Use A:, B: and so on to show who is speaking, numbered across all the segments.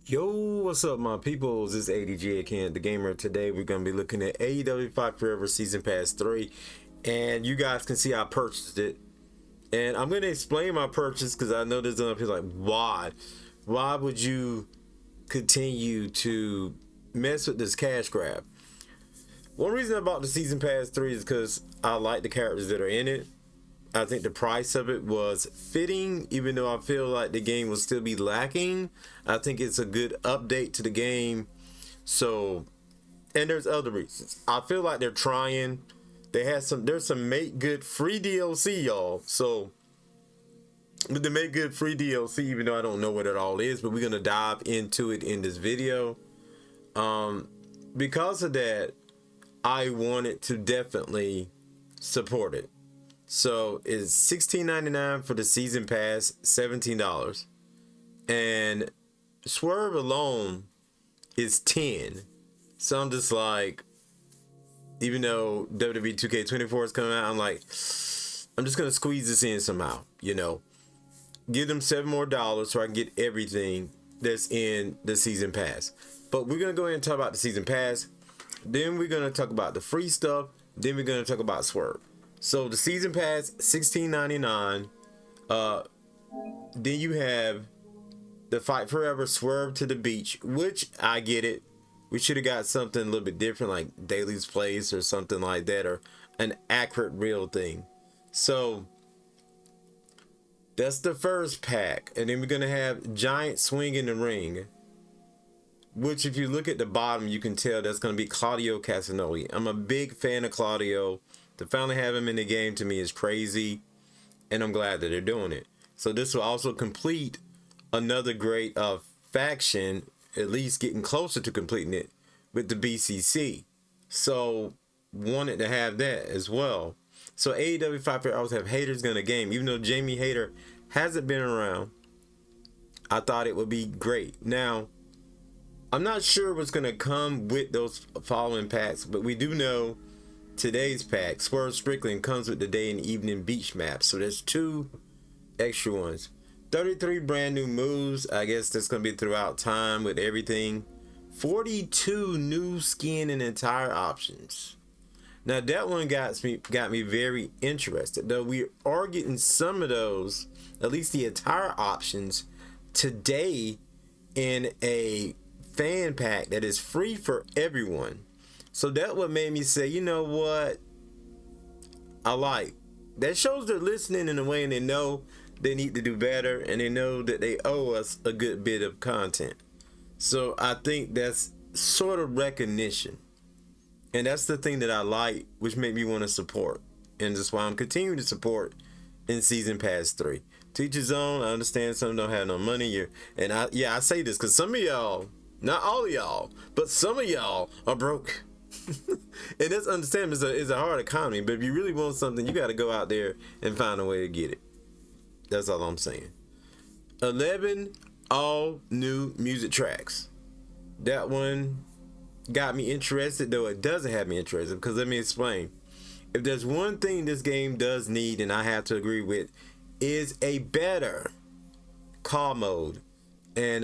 A: Yo, what's up, my peoples? It's ADG again, the gamer. Today we're gonna be looking at AEW Fight Forever Season Pass 3, and you guys can see I purchased it. And I'm gonna explain my purchase because I know there's enough people like, why? Why would you continue to mess with this cash grab? One reason I bought the Season Pass 3 is because I like the characters that are in it. I think the price of it was fitting, even though I feel like the game will still be lacking. I think it's a good update to the game. So, and there's other reasons. I feel like they're trying. There's some make good free DLC, y'all. So, with the make good free DLC, even though I don't know what it all is, but we're gonna dive into it in this video. Because of that, I wanted to definitely support it. So it's $16.99 for the season pass, $17. And Swerve alone is $10. So I'm just like, even though WWE 2K24 is coming out, I'm like, I'm just gonna squeeze this in somehow, you know. Give them $7 more so I can get everything that's in the season pass. But we're gonna go ahead and talk about the season pass. Then we're gonna talk about the free stuff. Then we're gonna talk about Swerve. So the season pass, $16.99. Then you have the Fight Forever Swerve to the Beach, which I get it. We should have got something a little bit different, like Daily's Place or something like that, or an accurate real thing. So that's the first pack. And then we're gonna have Giant Swing in the Ring, which if you look at the bottom, you can tell that's gonna be Claudio Castagnoli. I'm a big fan of Claudio. To finally have him in the game to me is crazy, and I'm glad that they're doing it. So this will also complete another great faction, at least getting closer to completing it with the BCC. So wanted to have that as well. So AEW Fight Forever always have haters in the game. Even though Jamie Hayter hasn't been around, I thought it would be great. Now, I'm not sure what's going to come with those following packs, but we do know today's pack, Swerve Strickland, comes with the day and evening beach maps. So there's 2 extra ones. 33 brand new moves. I guess that's going to be throughout time with everything. 42 new skin and attire options. Now that one got me very interested. Though we are getting some of those, at least the attire options, today in a fan pack that is free for everyone. So that what made me say, you know what, I like. That shows they're listening in a way, and they know they need to do better, and they know that they owe us a good bit of content. So I think that's sort of recognition. And that's the thing that I like, which made me want to support. And that's why I'm continuing to support in Season Pass 3. Teach his own. I understand some don't have no money. I say this because some of y'all, not all of y'all, but some of y'all are broke. And that's understandable. It's a hard economy, but if you really want something, you got to go out there and find a way to get it. That's all I'm saying. 11 all new music tracks. That one got me interested, though it doesn't have me interested, because let me explain. If there's one thing this game does need, and I have to agree with, is a better call mode and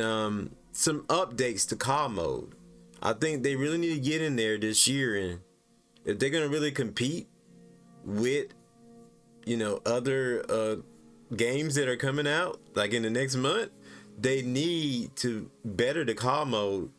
A: some updates to call mode. I think they really need to get in there this year, and if they're gonna really compete with, you know, other games that are coming out like in the next month, they need to better the call mode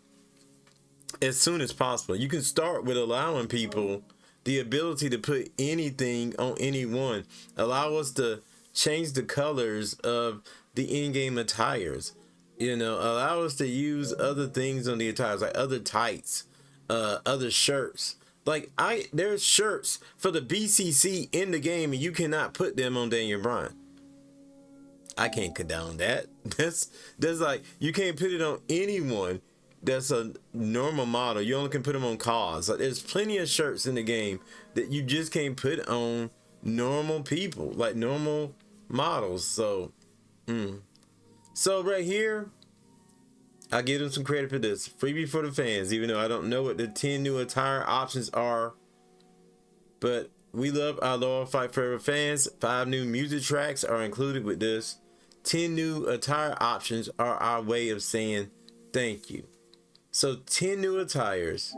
A: as soon as possible. You can start with allowing people the ability to put anything on anyone. Allow us to change the colors of the in-game attires. You know, allow us to use other things on the attires, like other tights, other shirts. Like there's shirts for the BCC in the game, and you cannot put them on Daniel Bryan. I can't condone that. That's like, you can't put it on anyone that's a normal model. You only can put them on cars. Like, there's plenty of shirts in the game that you just can't put on normal people, like normal models. So, So right here, I give them some credit for this. Freebie for the fans, even though I don't know what the 10 new attire options are. But we love our loyal Fight Forever fans. 5 new music tracks are included with this. 10 new attire options are our way of saying Thank you. So 10 new attires.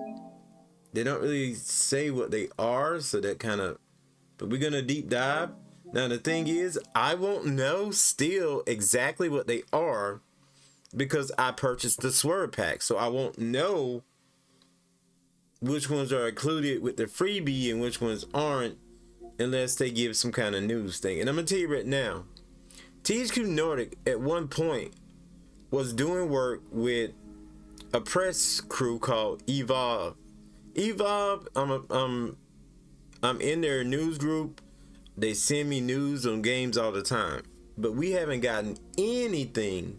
A: They don't really say what they are, so that kind of, but we're gonna deep dive. Now the thing is, I won't know still exactly what they are because I purchased the Swerve pack, so I won't know which ones are included with the freebie and which ones aren't unless they give some kind of news thing. And I'm gonna tell you right now, THQ Nordic at one point was doing work with a press crew called Evolve. Evolve, I'm in their news group. They send me news on games all the time, but we haven't gotten anything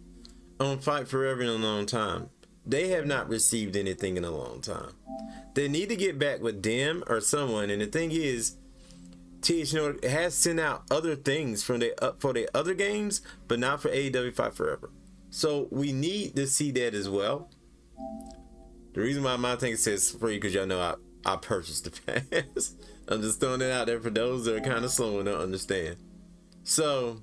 A: on Fight Forever in a long time. They have not received anything in a long time. They need to get back with them or someone. And the thing is, THQ Nordic has sent out other things from for their other games, but not for AEW Fight Forever. So we need to see that as well. The reason why my thing says free, because y'all know I purchased the pass. I'm just throwing it out there for those that are kind of slow and don't understand. So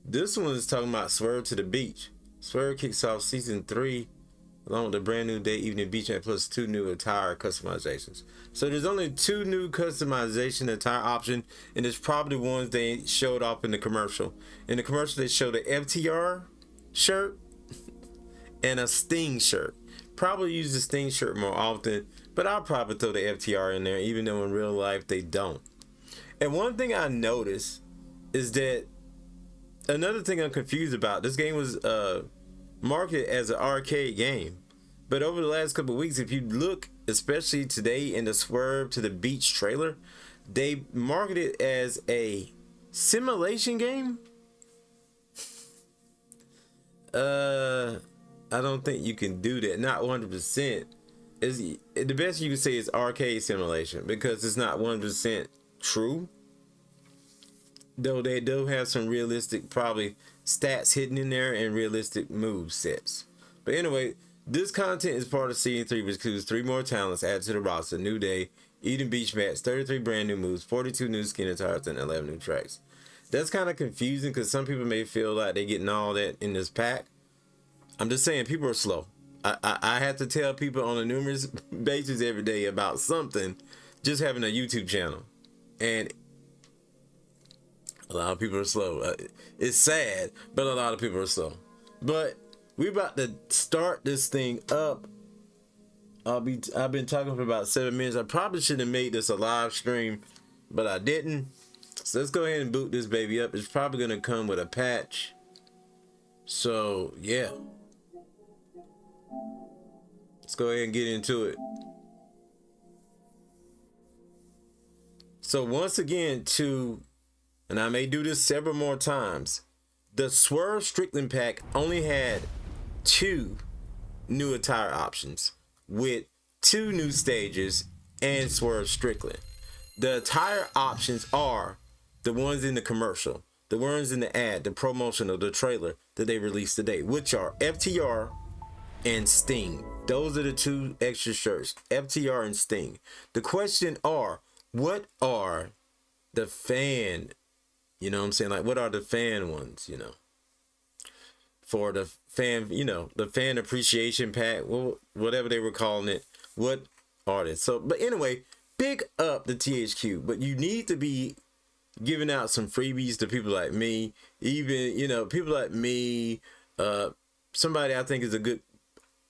A: this one is talking about Swerve to the Beach. Swerve kicks off season 3 along with a brand new day evening beach and plus 2 new attire customizations. So there's only 2 new customization attire option, and it's probably ones they showed off in the commercial. In the commercial they showed the FTR shirt and a Sting shirt. Probably use the Sting shirt more often, but I'll probably throw the FTR in there, even though in real life they don't. And one thing I noticed is that another thing I'm confused about, this game was marketed as an arcade game, but over the last couple of weeks, if you look, especially today in the Swerve to the Beach trailer, they marketed it as a simulation game. I don't think you can do that. Not 100%. The best you can say is arcade simulation because it's not 100% true. Though they do have some realistic, probably stats hidden in there and realistic move sets. But anyway, this content is part of Season 3, which includes 3 more talents added to the roster: New Day, Eden Beach Match, 33 brand new moves, 42 new skin attires, and 11 new tracks. That's kind of confusing because some people may feel like they're getting all that in this pack. I'm just saying, people are slow. I have to tell people on a numerous basis every day about something, just having a YouTube channel. And a lot of people are slow. It's sad, but a lot of people are slow. But we're about to start this thing up. I've been talking for about 7 minutes. I probably should have made this a live stream, but I didn't. So let's go ahead and boot this baby up. It's probably going to come with a patch. So, yeah. Let's go ahead and get into it. So once again, and I may do this several more times, the Swerve Strickland pack only had 2 new attire options with 2 new stages and Swerve Strickland. The attire options are the ones in the commercial, the ones in the ad, the promotional, the trailer that they released today, which are FTR and Sting. Those are the 2 extra shirts, FTR and Sting. The question are, what are the fan, you know what I'm saying? Like, what are the fan ones, you know? For the fan, you know, the fan appreciation pack, well, whatever they were calling it, what are they? So, but anyway, big up the THQ, but you need to be giving out some freebies to people like me, even, you know, people like me, somebody I think is a good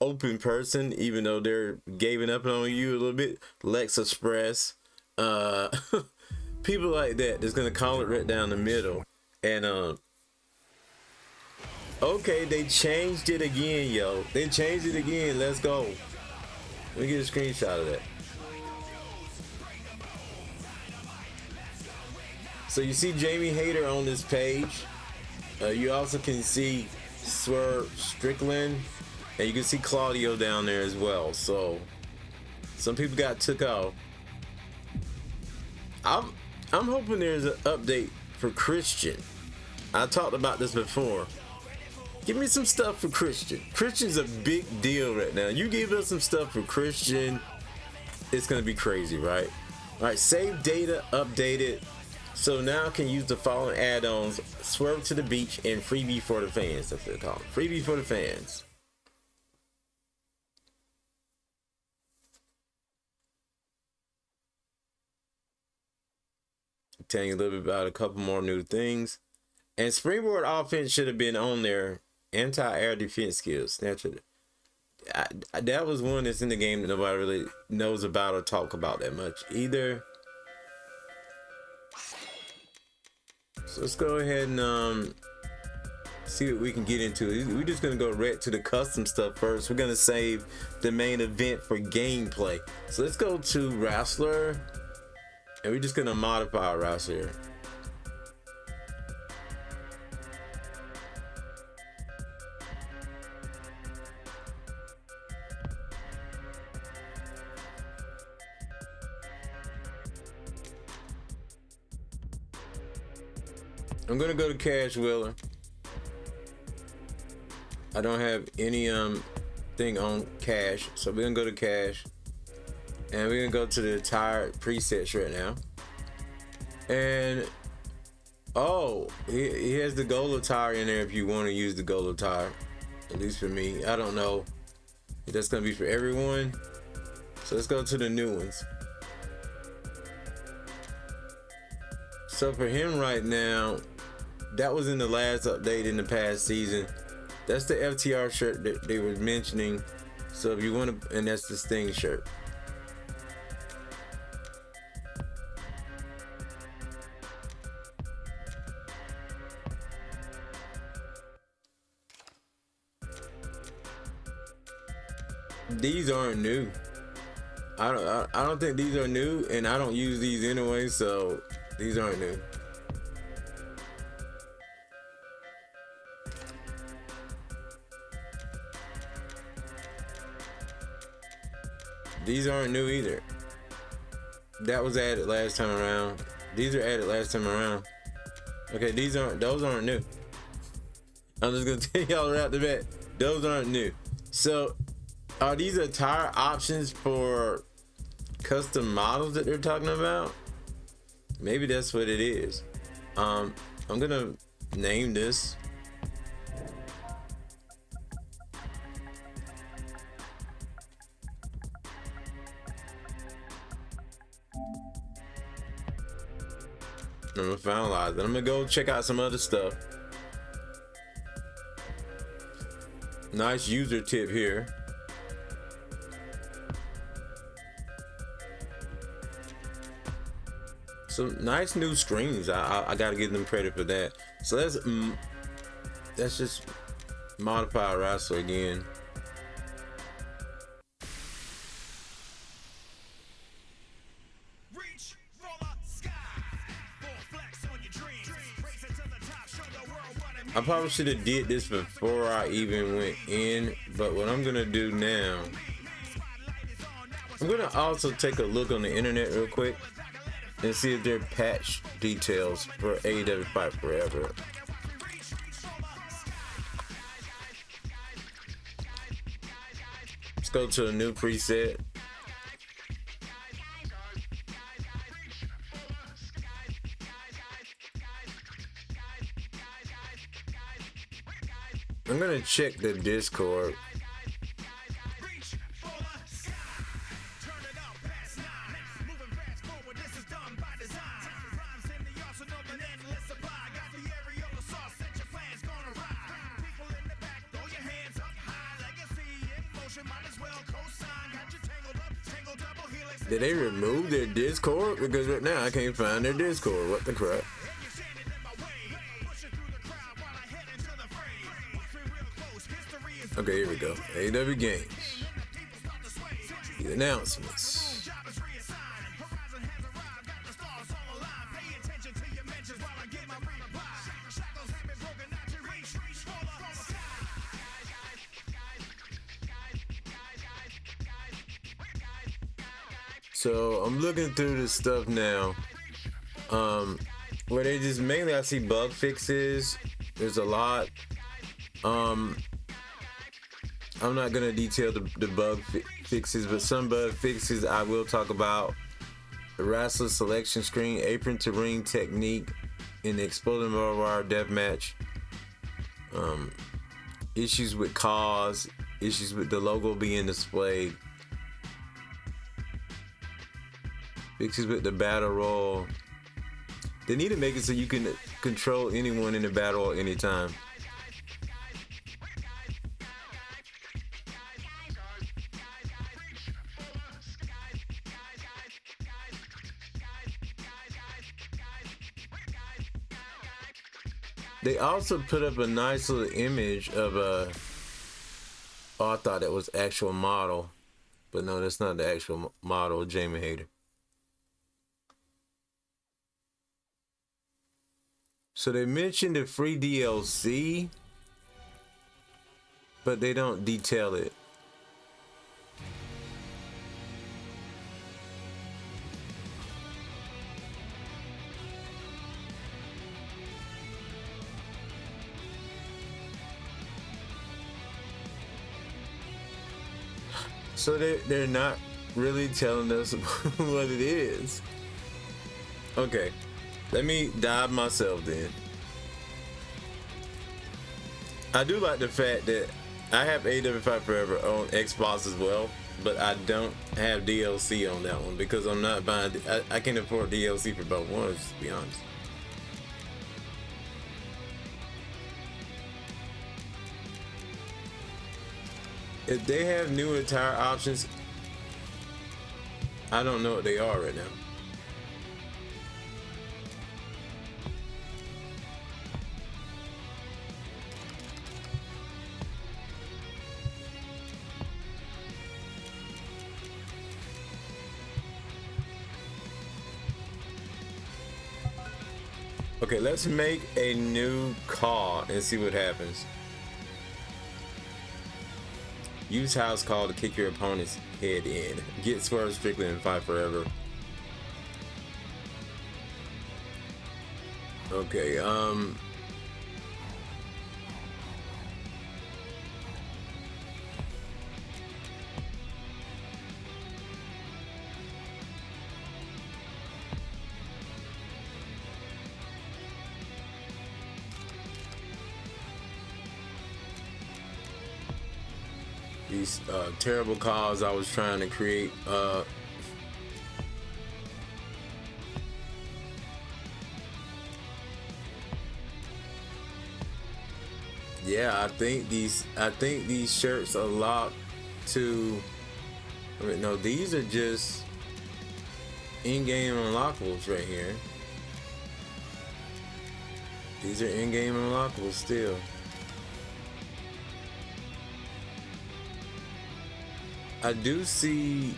A: open person, even though they're giving up on you a little bit, Lex Express, people like that that's gonna call it right down the middle. And okay, they changed it again, yo. They changed it again. Let's go. Let me get a screenshot of that. So you see Jamie Hayter on this page. You also can see Swerve Strickland, and you can see Claudio down there as well. So some people got took off. I'm hoping there's an update for Christian. I talked about this before. Give me some stuff for Christian. Christian's a big deal right now. You give us some stuff for Christian, it's gonna be crazy, right? All right, save data, updated. So now I can use the following add-ons: Swerve to the Beach and Freebie for the Fans. That's what they call it. Freebie for the Fans. Telling you a little bit about a couple more new things. And Springboard Offense should have been on there. Anti-air defense skills. Naturally. That was one that's in the game that nobody really knows about or talk about that much either. So let's go ahead and see what we can get into. We're just gonna go right to the custom stuff first. We're gonna save the main event for gameplay. So let's go to Wrestler, and we're just gonna modify our Wrestler. I'm gonna go to Cash Wheeler. I don't have any thing on Cash, so we're gonna go to Cash, and we're gonna go to the attire presets right now. And oh, he has the gold attire in there if you want to use the gold attire. At least for me, I don't know if that's gonna be for everyone. So let's go to the new ones. So for him right now, that was in the last update in the past season. That's the FTR shirt that they were mentioning. So if you want to, and that's the Sting shirt. These aren't new. I don't think these are new, and I don't use these anyway, so these aren't new. These aren't new either. That was added last time around. These are added last time around. Okay, those aren't new. I'm just gonna tell y'all right off the bat, those aren't new. So are these attire options for custom models that they're talking about? Maybe that's what it is. I'm gonna name this. I'm gonna finalize it. I'm gonna go check out some other stuff. Nice user tip here. So nice new screens. I gotta give them credit for that. So let's just modify our wrestler again. I probably should have did this before I even went in, but what I'm gonna do now, I'm gonna also take a look on the internet real quick and see if there are patch details for AEW Fight Forever. Let's go to a new preset. I'm gonna check the Discord. Did they remove their Discord? Because right now I can't find their Discord. What the crap? Okay, here we go. AEW Games. The announcements. So I'm looking through this stuff now. Where they just mainly I see bug fixes. There's a lot. I'm not gonna detail the bug fixes, but some bug fixes I will talk about. wrestler selection screen, apron to ring technique in the exploding barbed wire death match. Issues with cause, issues with the logo being displayed, issues with the battle royal. They need to make it so you can control anyone in the battle royal anytime. They also put up a nice little image of a... Oh, I thought that was actual model. But no, that's not the actual model, Jamie Hayter. So they mentioned the free DLC, but they don't detail it. So they're not really telling us what it is. Okay, let me dive myself then. I do like the fact that I have AEW Fight Forever on Xbox as well, but I don't have DLC on that one because I'm not buying. I can't afford DLC for both ones, to be honest. If they have new attire options, I don't know what they are right now. Okay, let's make a new call and see what happens. Use house call to kick your opponent's head in. Get Swerve, Strickland, and Fight Forever. Okay, these terrible calls I was trying to create. Yeah, I think these shirts are locked to. I mean, no, these are just in-game unlockables right here. These are in-game unlockables still. I do see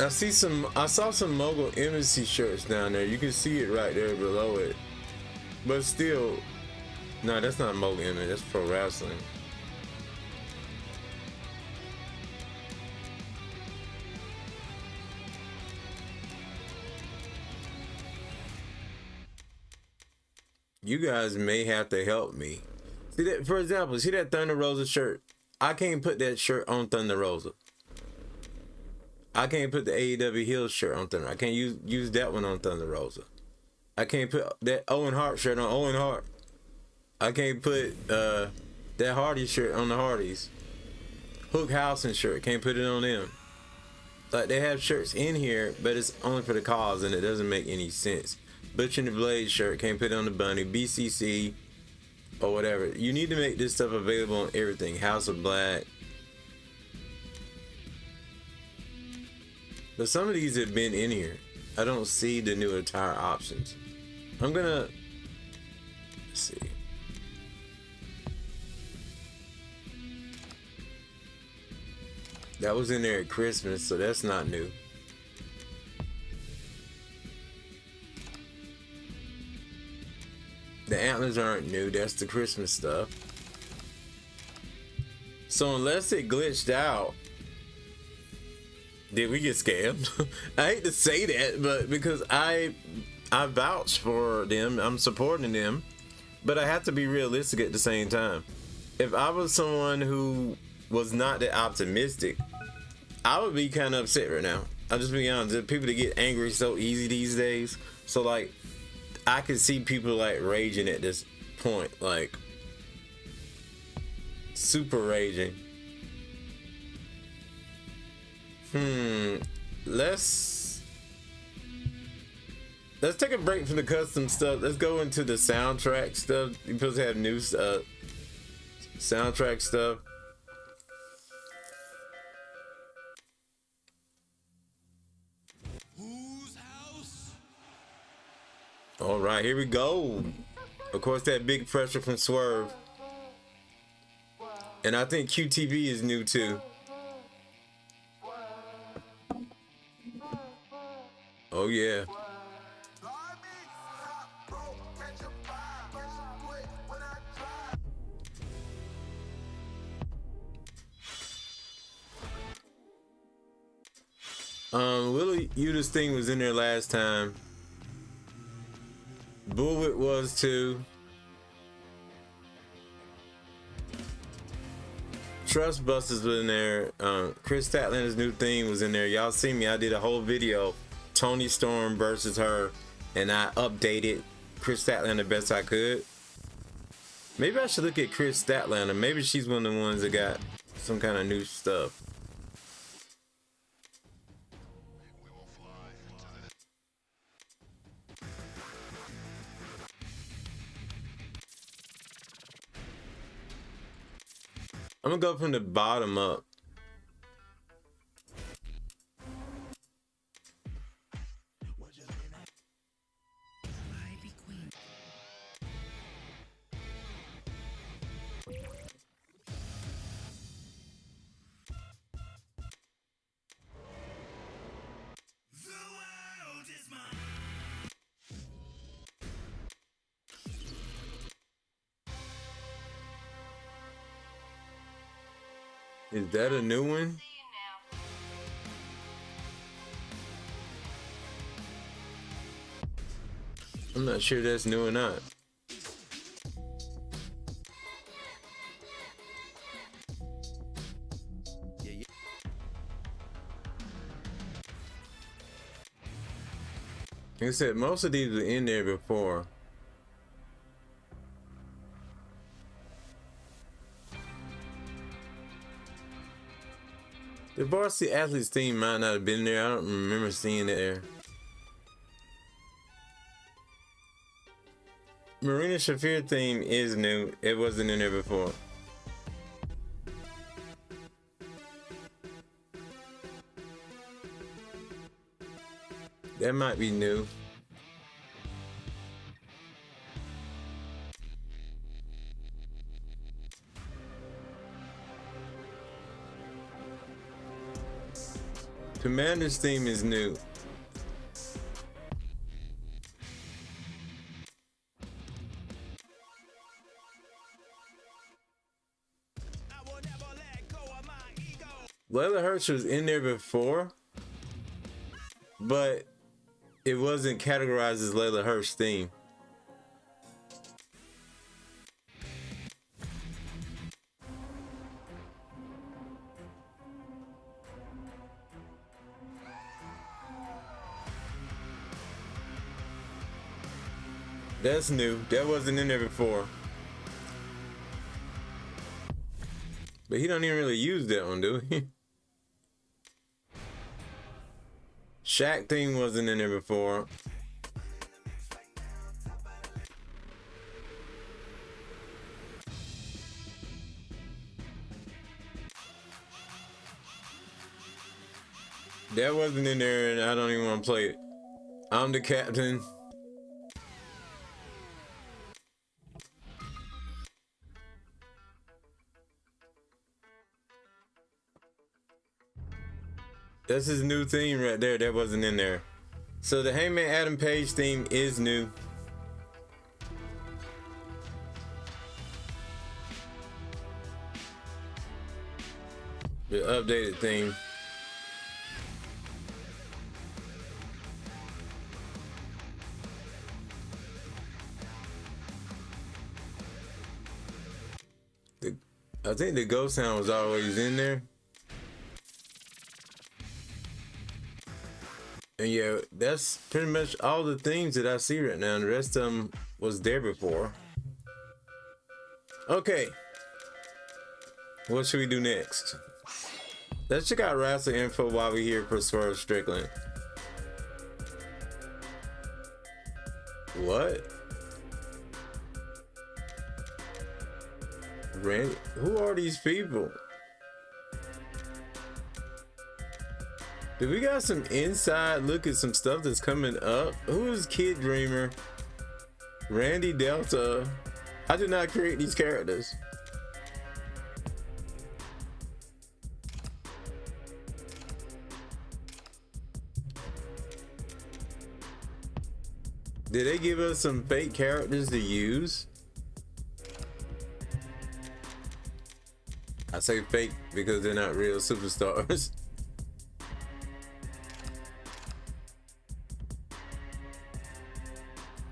A: I saw some Mogul Embassy shirts down there. You can see it right there below it. But still, no, that's not Mogul Embassy, that's pro wrestling. You guys may have to help me. See that, for example, see that Thunder Rosa shirt? I can't put that shirt on Thunder Rosa. I can't put the AEW Hill shirt on Thunder. I can't use that one on Thunder Rosa. I can't put that Owen Hart shirt on Owen Hart. I can't put that Hardy shirt on the Hardys. Hook Housen shirt, can't put it on them. Like, they have shirts in here, but it's only for the cause, and it doesn't make any sense. Butcher and the Blade shirt, can't put it on the Bunny. BCC or whatever. You need to make this stuff available on everything. House of Black. But some of these have been in here. I don't see the new attire options. I'm gonna see. That was in there at Christmas, so that's not new. The antlers aren't new, that's the Christmas stuff. So unless it glitched out, did we get scammed? I hate to say that, but because I vouch for them, I'm supporting them, but I have to be realistic at the same time. If I was someone who was not that optimistic, I would be kind of upset right now. I'll just be honest. There's people that get angry so easy these days. So like, I could see people like raging at this point, like super raging. Let's take a break from the custom stuff. Let's go into the soundtrack stuff. You're supposed to have new soundtrack stuff.
B: Whose house?
A: All right, here we go. Of course, that big pressure from Swerve. And I think QTV is new too. Oh yeah. Willie Udah's thing was in there last time. Bullet was too. Trust Busters was in there. Chris Statlander's new theme was in there. Y'all see me, I did a whole video, Tony Storm versus her, and I updated Chris Statlander best I could. Maybe I should look at Chris Statlander. Maybe she's one of the ones that got some kind of new stuff. I'm gonna go from the bottom up. Is that a new one? I'm not sure that's new or not. Like I said, most of these were in there before. The Varsity Athletes theme might not have been there. I don't remember seeing it there. Marina Shafir theme is new. It wasn't in there before. That might be new. Commander's theme is new. Layla Hirsch was in there before, but it wasn't categorized as Layla Hirsch's theme. That's new. That wasn't in there before. But he don't even really use that one, do he? Shaq theme wasn't in there before. That wasn't in there, and I don't even want to play it. I'm the captain. That's his new theme right there. That wasn't in there. So the Hangman Adam Page theme is new. The updated theme. I think the ghost sound was always in there. And yeah, that's pretty much all the things that I see right now. The rest of them was there before. Okay. What should we do next? Let's check out wrestling info while we're here for Swerve Strickland. What? Randy? Who are these people? Do we got some inside look at some stuff that's coming up? Who is Kid Dreamer? Randy Delta? I did not create these characters. Did they give us some fake characters to use? I say fake because they're not real superstars.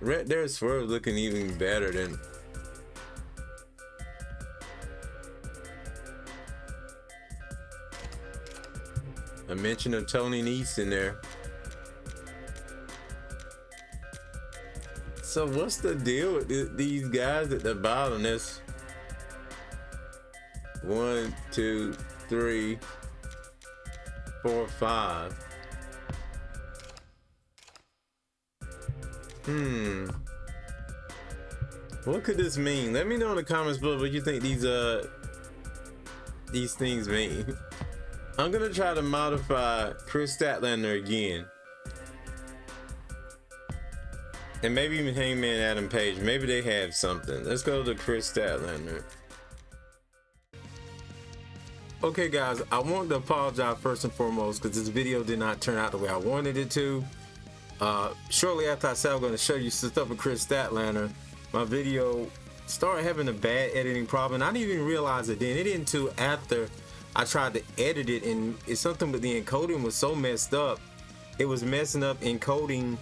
A: Right there, Swerve looking even better than. A mention of Tony Nese in there. So what's the deal with these guys at the bottom? That's 1, 2, 3, 4, 5. What could this mean? Let me know in the comments below what you think these things mean. I'm gonna try to modify Chris Statlander again. And maybe even Hangman Adam Page. Maybe they have something. Let's go to Chris Statlander. Okay guys, I want to apologize first and foremost because this video did not turn out the way I wanted it to. Shortly after I said I was going to show you some stuff with Chris Statlander, my video started having a bad editing problem. I didn't even realize it then. It didn't until after I tried to edit it, and it's something with the encoding was so messed up. It was messing up encoding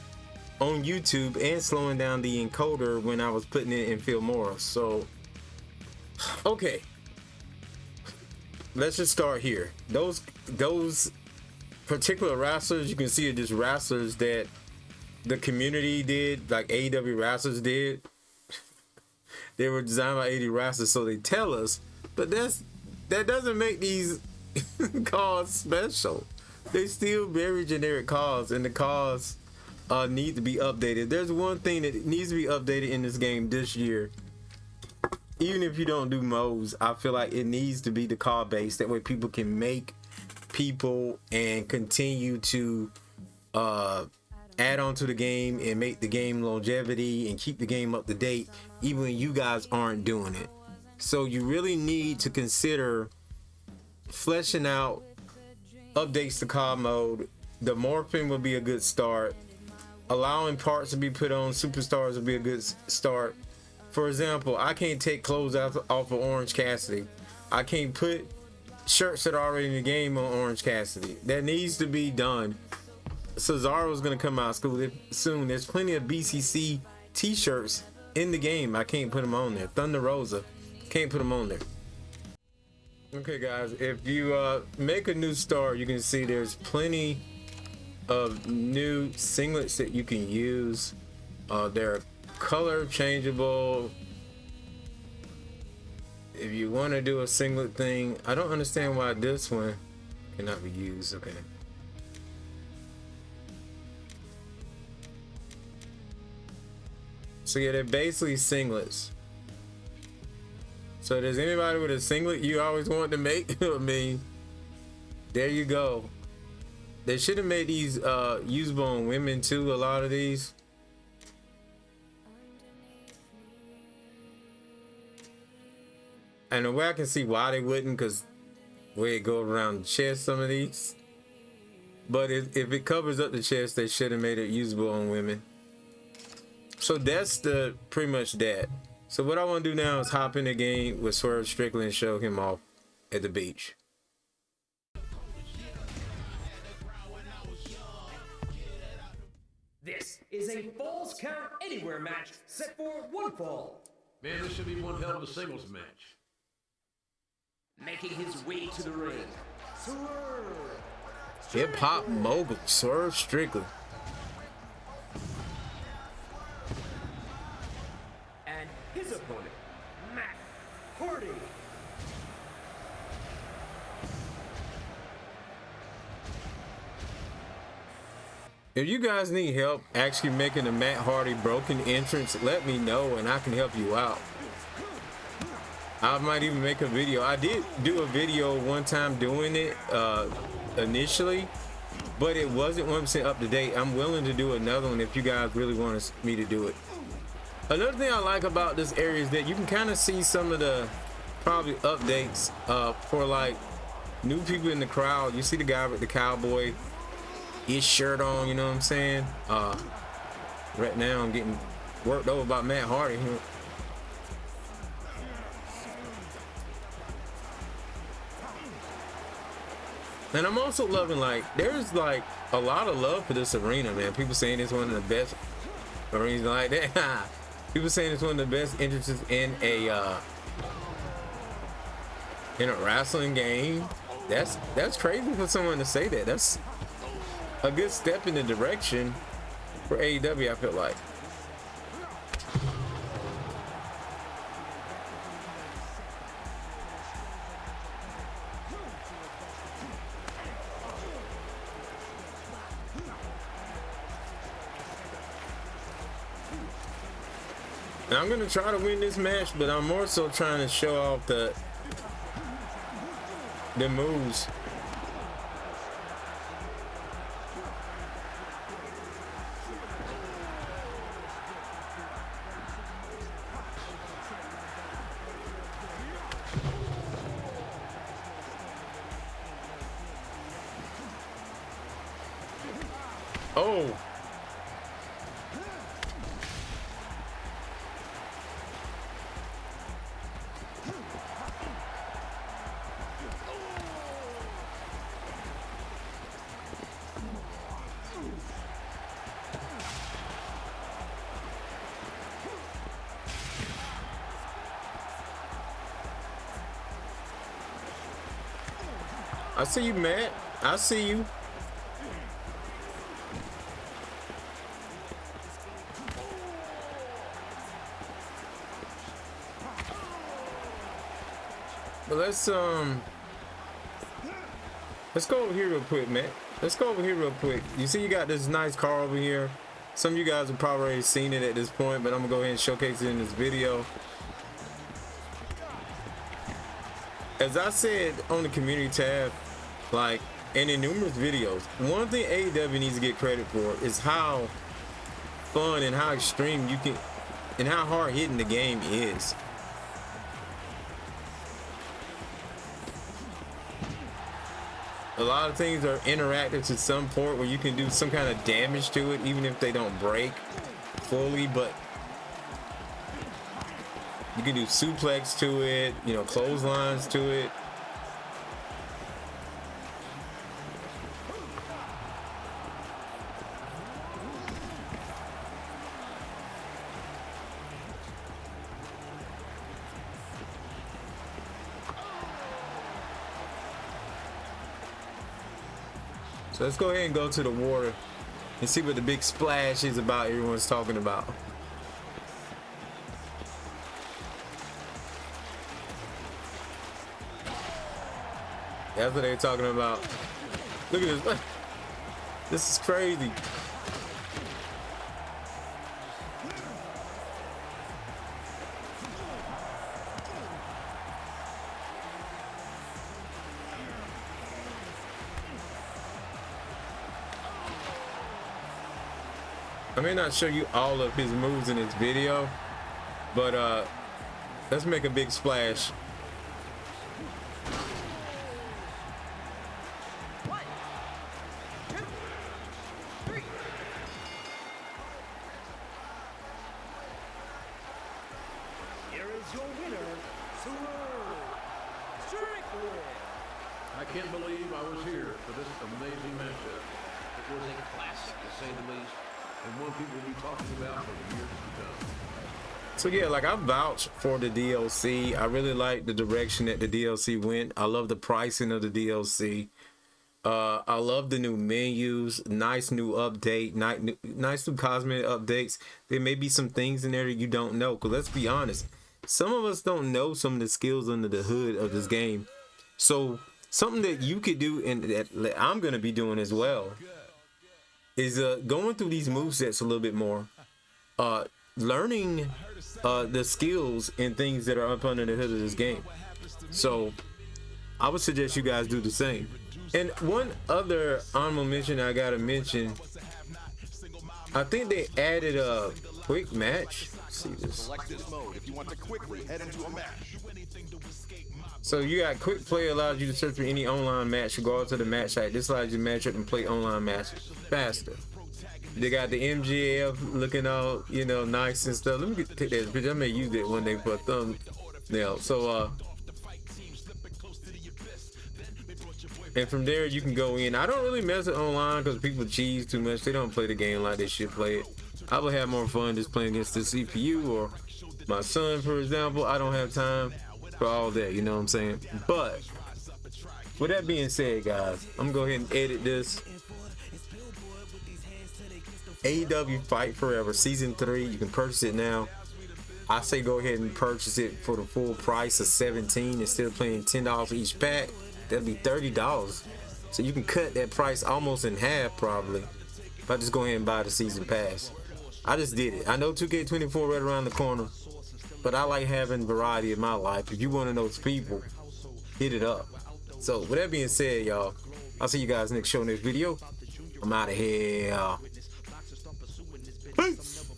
A: on YouTube and slowing down the encoder when I was putting it in Filmora. So, okay. Let's just start here. Those particular wrestlers you can see are just wrestlers that the community did, like AEW wrestlers did. They were designed by AEW wrestlers, so they tell us, but that doesn't make these cards special. They still very generic cards, and the cards need to be updated. There's one thing that needs to be updated in this game this year. Even if you don't do modes, I feel like it needs to be the card base. That way people can make people and continue to add on to the game and make the game longevity and keep the game up to date even when you guys aren't doing it. So you really need to consider fleshing out updates to card mode. The morphing would be a good start. Allowing parts to be put on superstars would be a good start. For example, I can't take clothes off of Orange Cassidy. I can't put shirts that are already in the game on Orange Cassidy. That needs to be done. Cesaro's gonna come out soon. There's plenty of BCC t-shirts in the game. I can't put them on there. Thunder Rosa, can't put them on there. Okay guys, if you make a new star, you can see there's plenty of new singlets that you can use. They're color changeable. If you want to do a singlet thing, I don't understand why this one cannot be used. Okay. So yeah, they're basically singlets. So there's anybody with a singlet you always wanted to make? I mean, there you go. They should have made these usable on women too, a lot of these. And the way I can see why they wouldn't, because way it goes around the chest, some of these. But if it covers up the chest, they should have made it usable on women. So that's pretty much that. So what I want to do now is hop in the game with Swerve Strickland and show him off at the beach.
B: This is a Falls Count Anywhere match set for one fall.
C: Man, this should be one hell of a singles match.
B: Making his way to the ring, Swerve.
A: Hip hop mogul Swerve Strickland.
B: And his opponent, Matt Hardy.
A: If you guys need help actually making a Matt Hardy broken entrance, let me know and I can help you out. I might even make a video. I did do a video one time doing it initially, but it wasn't 100% up to date. I'm willing to do another one if you guys really want me to do it. Another thing I like about this area is that you can kind of see some of the probably updates for like new people in the crowd. You see the guy with the cowboy his shirt on, you know what I'm saying? Right now I'm getting worked over by Matt Hardy. And I'm also loving, like, there's like a lot of love for this arena, man. People saying it's one of the best arenas like that. People saying it's one of the best entrances in a wrestling game. That's crazy for someone to say that. That's a good step in the direction for AEW, I feel like. Now I'm gonna try to win this match, but I'm more so trying to show off the moves. Oh. I see you, Matt. I see you. But let's go over here real quick, Matt. Let's go over here real quick. You see you got this nice car over here. Some of you guys have probably already seen it at this point, but I'm gonna go ahead and showcase it in this video. As I said on the community tab, like, and in numerous videos, one thing AEW needs to get credit for is how fun and how extreme you can, and how hard hitting the game is. A lot of things are interactive to some point where you can do some kind of damage to it, even if they don't break fully, but you can do suplex to it, you know, clotheslines to it. So let's go ahead and go to the water and see what the big splash is about everyone's talking about. That's what they're talking about. Look at this. This is crazy. I may not show you all of his moves in this video, but let's make a big splash.
B: One, two, three. Here is your winner, Swerve Strickland.
C: I can't believe I was here for this amazing matchup. It was a classic, to say the least, and one people will be talking about for years to come.
A: So yeah, like I vouch for the DLC. I really like the direction that the DLC went. I love the pricing of the DLC. I love the new menus, nice new update, nice new cosmetic updates. There may be some things in there that you don't know, because let's be honest, some of us don't know some of the skills under the hood of this game. So something that you could do, and that I'm going to be doing as well, is going through these movesets a little bit more. Learning the skills and things that are up under the hood of this game. So I would suggest you guys do the same. And one other honorable mention I gotta mention, I think they added a quick match. Let's see this.
B: Select this mode if you want to quickly head into a match.
A: So you got quick play, allows you to search for any online match, go out to the match site. This allows you to match up and play online matches faster. They got the MJF looking all, you know, nice and stuff. Let me take that picture. I may use it one day for a thumbnail. So and from there you can go in. I don't really mess it online because people cheese too much. They don't play the game like they should play it. I would have more fun just playing against the CPU or my son, for example. I don't have time for all that, you know what I'm saying? But with that being said, guys, I'm gonna go ahead and edit this. AEW Fight Forever Season 3, you can purchase it now. I say go ahead and purchase it for the full price of $17 instead of paying $10 each pack. That'll be $30. So you can cut that price almost in half probably if I just go ahead and buy the season pass. I just did it. I know 2K24 right around the corner, but I like having variety in my life. If you one of those people, hit it up. So with that being said, y'all, I'll see you guys next show, next video. I'm out of here. Peace.